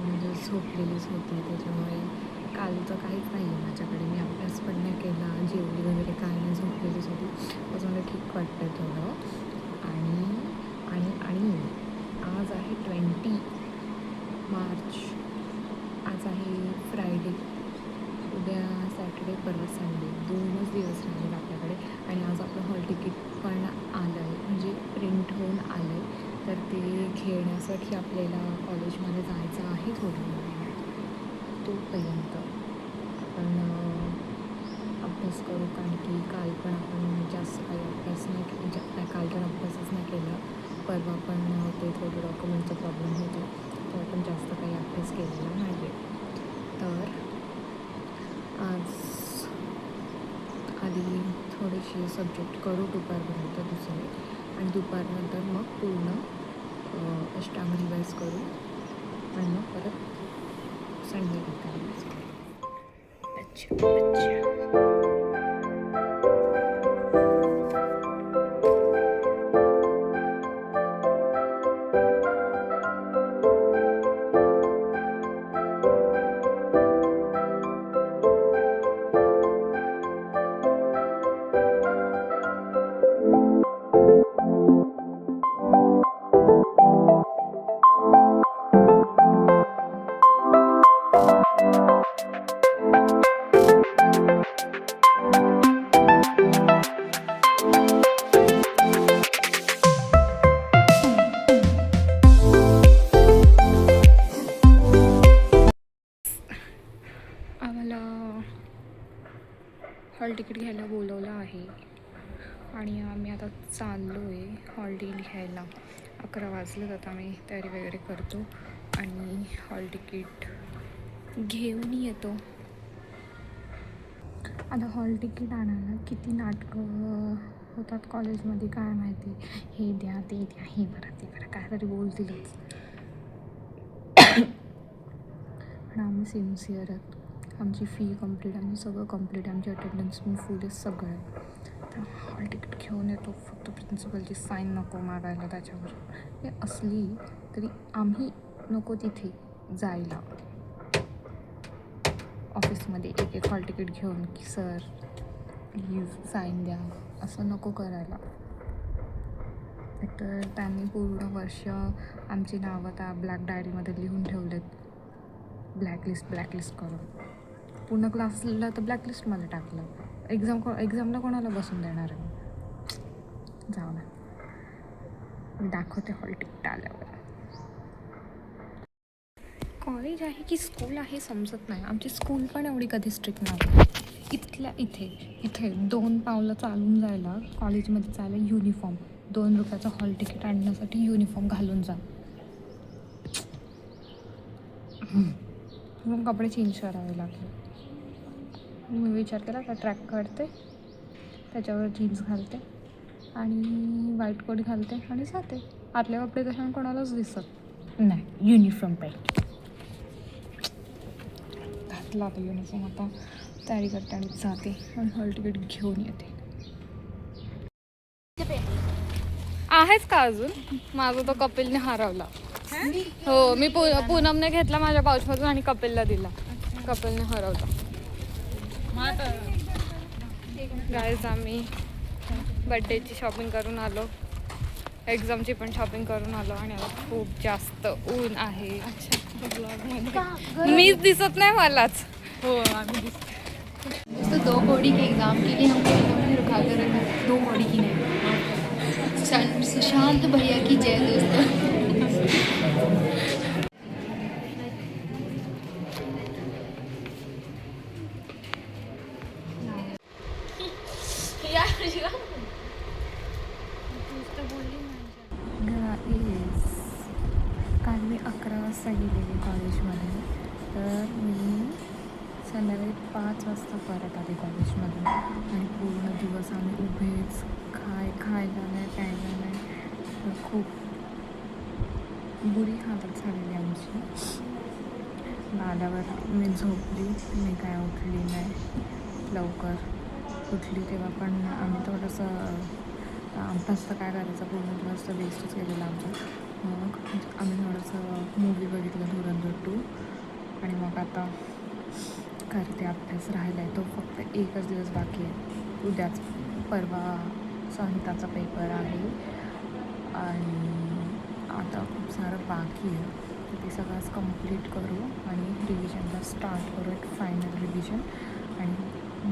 पूर्ण दिवस झोपलेलीच होती, त्याच्यामुळे काल तर काहीच नाही आहे माझ्याकडे. मी अभ्यास पण नाही केला, जेवली वगैरे काही नाही, झोपलेलीच होती. त्याच्यामुळे ठीक वाटतं थोडं. आणि आणि आणि आज आहे 20 मार्च. आज आहे फ्रायडे, उद्या सॅटर्डे, परवा संडे, 2च दिवस राहिले आपल्याकडे. आणि आज आपलं हॉल तिकीट पण आलं आहे, म्हणजे प्रिंट होऊन आलं आहे. तर ते घेण्यासाठी आपल्याला कॉलेजमध्ये जायचं आहे थोडं. तोपर्यंत आपण अभ्यास करू, कारण की काल पण आपण जास्त काही अभ्यास नाही काल तर अभ्यासच नाही केला. परवा पण ते थोडं डॉक्युमेंटचा प्रॉब्लेम होता, तर आपण जास्त काही अभ्यास केलेला नाही आहे. तर आज आधी थोडेसे सब्जेक्ट करू दुपारपर्यंत दुसरे, आणि दुपारनंतर मग पूर्ण अष्टांग रिवाईज करू, आणि मग परत संडे रिवाईज करू. अच्छा अच्छा. आम्हाला हॉल तिकीट घ्यायला बोलवलं आहे आणि आम्ही आता चाललो आहे हॉल तिकीट घ्यायला. 11 वाजलेत, आता मी तयारी वगैरे करतो आणि हॉल तिकीट घेऊन येतो. आता हॉल तिकीट आणायला किती नाटकं होतात कॉलेजमध्ये काय माहिती. हे द्या ते द्या, हे बरं ते बरं, काय तरी बोलतीलच. पण आम्ही सिन्सिअर आहेत. आमची फी कंप्लीट, आम्ही सगळं कंप्लीट, आमची अटेंडन्स पण फुल आहे, सगळं आहे. तर हॉल तिकीट घेऊन येतो. फक्त प्रिन्सिपलची साईन नको मारायला त्याच्यावर. हे असली तरी आम्ही नको तिथे जायला ऑफिसमध्ये एक हॉल तिकीट घेऊन की सर प्लीज साईन द्या, असं नको करायला. तर त्यांनी पूर्ण वर्ष आमची नावं त्या ब्लॅक डायरीमध्ये लिहून ठेवलेत, ब्लॅकलिस्ट करून. पूर्ण क्लासला तर ब्लॅकलिस्टमध्ये टाकलं. एक्झामला कोणाला बसून देणार आहे? जाऊ ना, मी दाखवते हॉल तिकीट आल्यावर. कॉलेज आहे की स्कूल आहे समजत नाही. आमची स्कूल पण एवढी कधी स्ट्रिक्ट नव्हती. इथल्या इथे 2 पावलं चालून जायला, कॉलेजमध्ये जायला युनिफॉर्म, 2 रुपयाचं हॉल तिकीट आणण्यासाठी युनिफॉर्म घालून जा. मग कपडे चेंज करावे लागले. मी विचार केला का ट्रॅक काढते, त्याच्यावर जीन्स घालते आणि व्हाईट कोट घालते आणि जाते. आतले कपडे कशाने कोणालाच दिसत नाही. युनिफॉर्म पाहिजे. घातला आता युनिफॉर्म, आता तयारी करते आणि जाते आणि हॉल तिकीट घेऊन येते. आहेच का अजून? माझा तो कपिलने हरवला. हो, मी पूनमने घेतला माझ्या पाऊचमधून आणि कपिलला दिला. कपिलने हरवला. गाईज, आम्ही बड्डेची शॉपिंग करून आलो, एक्झामची पण शॉपिंग करून आलो आणि आता खूप जास्त ऊन आहे. मीच दिसत नाही मलाच. हो, आम्ही दोस्तों 2 बोर्डी के एग्ज़ाम के लिए हम कहीं रुका कर रहे हैं। 2 बोर्डी की नहीं, सुशांत भैया की जय दोस्तों। काल मी 11 वाजता गेलेली कॉलेजमध्ये, तर मी संध्याकाळी 5 वाजता परत आले कॉलेजमधून. आणि पूर्ण दिवस आम्ही उभेच, खायला नाही प्यायला नाही. तर खूप बुरी हालत झालेली आमची. आल्यावर मी झोपली, मी काय उठली नाही लवकर. उठली तेव्हा पण आम्ही थोडंसं अभ्यास तर काय करायचा, पूर्ण दिवस तर वेस्टच केलेला आमचा. मग आम्ही थोडंसं मूवी बघितलं, धुरंधर 2, करते अभ्यास राहिला आहे तो फक्त एकच दिवस बाकी आहे. उद्याच परवा संहिताचा पेपर आहे आणि आता खूप सारं बाकी आहे. ते सगळंच कंप्लीट करू आणि रिव्हिजनला स्टार्ट करू. एक फायनल रिव्हिजन आणि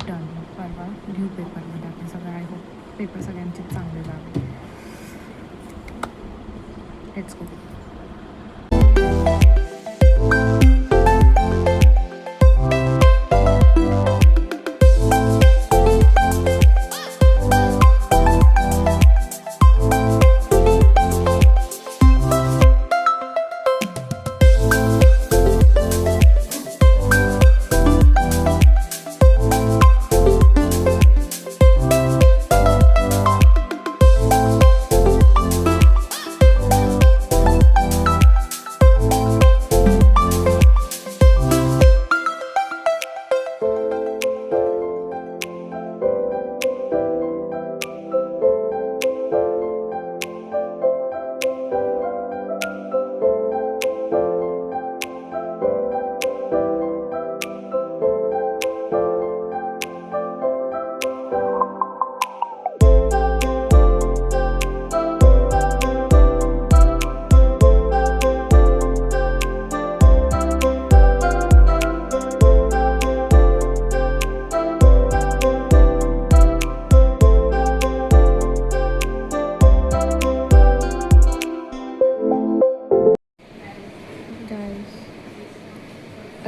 डन. परवा घेऊ पेपरमध्ये आपण सगळं. आय होप पेपर सगळ्यांचे चांगले जावे. Let's go.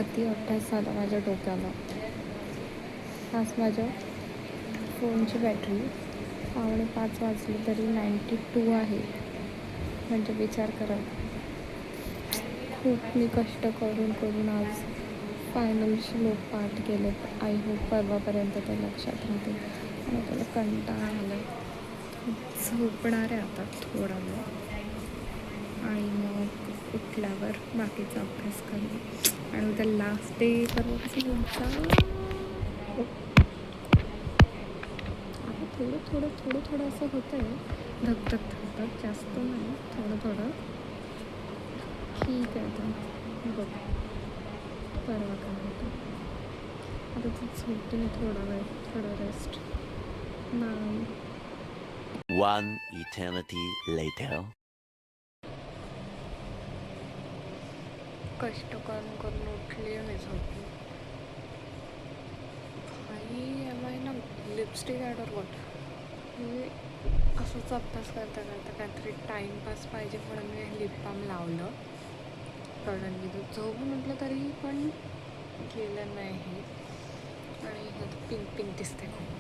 अति अभ्यास झाला माझ्या डोक्याला. आज माझ्या फोनची बॅटरी 4:45 वाजली तरी 92 आहे. म्हणजे विचार करा, खूप मी कष्ट करून आज फायनल श्लोक पाठ केले. आय होप परवापर्यंत ते लक्षात राहते. आणि त्याला कंटाळा आला. झोपणार आहे आता थोडा वेळ आणि मग उठल्यावर बाकीचा अभ्यास करेन. आणि उद्या लास्ट डे परवापासून आता थोडं असं होतं आहे. धकधक जास्त नाही, थोडं ठीक आहे. आता बघ परवा काय होतं. आता ती झोपते थोडा वेळ, थोडं रेस्ट. नाही. One eternity later. कष्ट करून उठली मी झोपली. भाई एम आय ना लिपस्टिक ॲड ऑर वॉट. म्हणजे असंच अभ्यास करता काहीतरी टाईमपास पाहिजे म्हणून मी लिप बाम लावलं. कारण मी झोपून म्हटलं तरी पण केलं नाही. आणि पिंक दिसते खूप.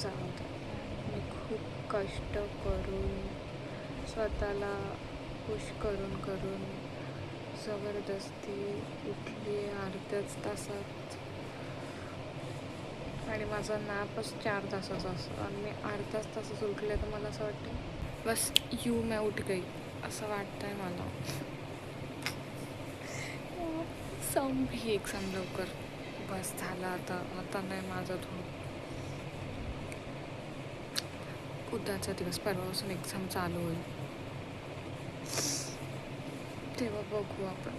जाऊ दे. मी खूप कष्ट करून स्वतःला पुश करून जबरदस्ती उठली अर्ध्याच तासात. आणि माझा नॅपच 4 तासाचा असतो आणि मी अर्ध्याच तासात उठले. तर मला असं वाटतं बस मैं उठ गई असं वाटतंय मला. संपली एक्झाम लवकर. बस झालं आता नाही माझा धूप. उद्याचा दिवस, परवापासून एक्झाम चालू होईल. तेव्हा बघू आपण.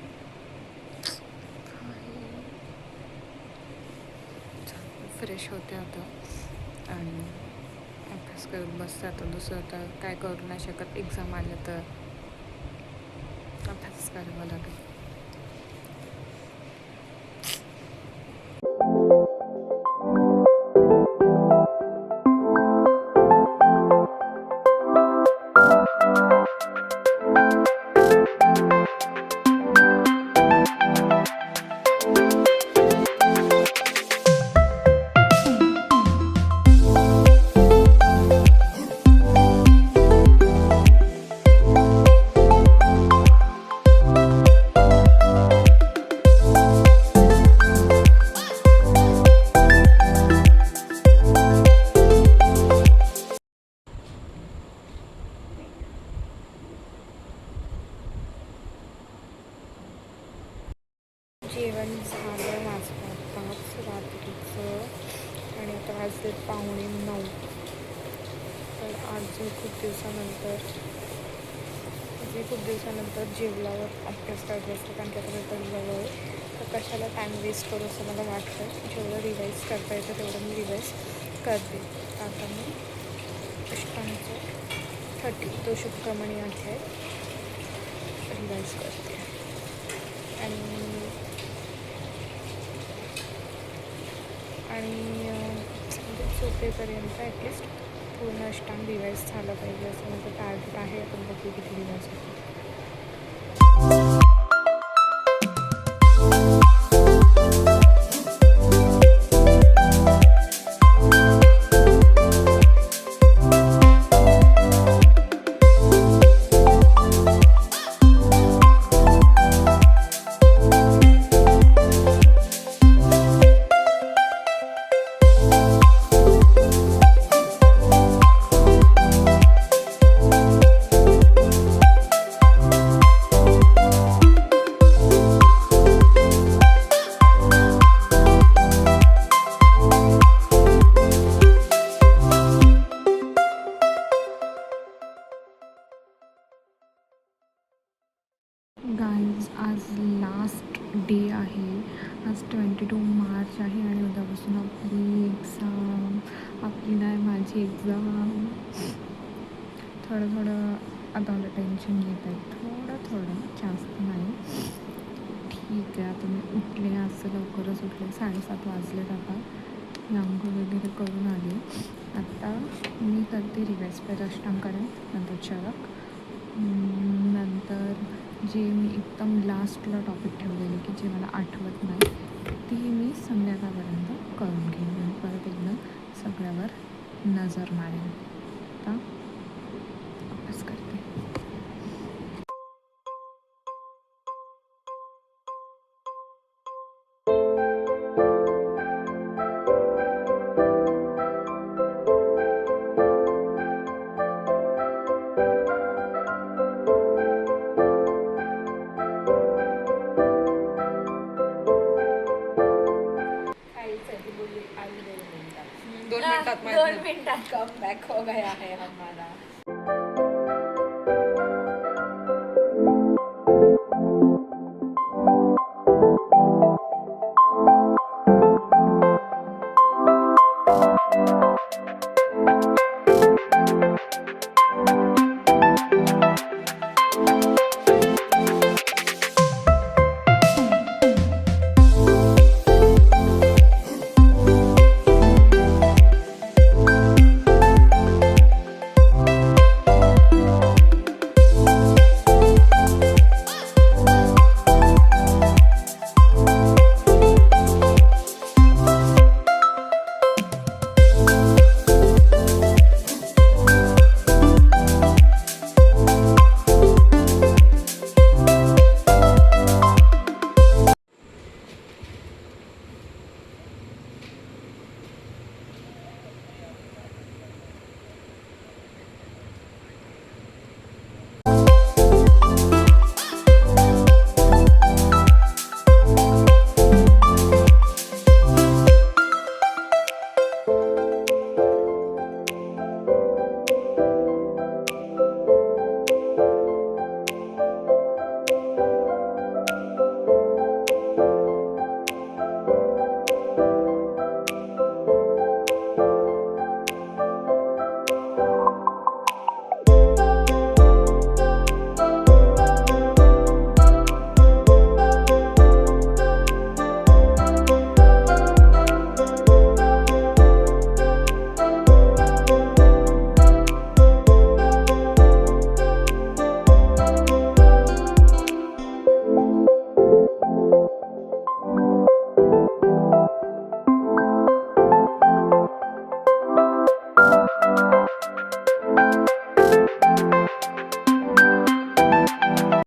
फ्रेश होते आता आणि अभ्यास करत बसते. आता दुसरं तर काय करू नाही शकत. एक्झाम आले तर अभ्यास करावा लागेल. जेवण झालं माझं आत्ताच रात्रीचं. आणि आता वाजले 8:45. तर आज खूप दिवसानंतर जेवल्यावर अभ्यास करत बसतो. कारण की आता पेपर जवळ तर कशाला टाईम वेस्ट करू असं मला वाटतं. जेवढं रिवाईज करता येतं तेवढं मी रिवाईज करते. आता मी अष्टांचं 30 तो शुभक्रमणी अध्याय रिवाईज करते आणि म्हणजे झोपेपर्यंत ॲटलिस्ट पूर्ण अष्टांग रिवाईज झालं पाहिजे असं माझं टार्गेट आहे. आपण बघू किती रिवाईज होतं. गाईज आज लास्ट डे आहे. आज 22 मार्च आहे आणि उद्यापासून आपली एक्झाम. आपली नाही, माझी एक्झाम. थोडं आता मला टेन्शन घेत आहे. थोडं जास्त नाही. ठीक आहे. आता मी उठले. आज लवकरच उठले. 7:30 वाजलेत. आता मी अंघोळ वगैरे करून आले. आता मी करते रिवाईज. पहिलं अष्टांग करेन, नंतर चरक, नंतर जे मी एकदम लास्टला टॉपिक ठेवलेले की जे मला आठवत नाही ती मी संध्याकाळपर्यंत करून घेईन आणि परत एकदा सगळ्यावर नजर मारेन. आता अभ्यास करते. दोन मिनटात कम बैक हो गया है हमारा.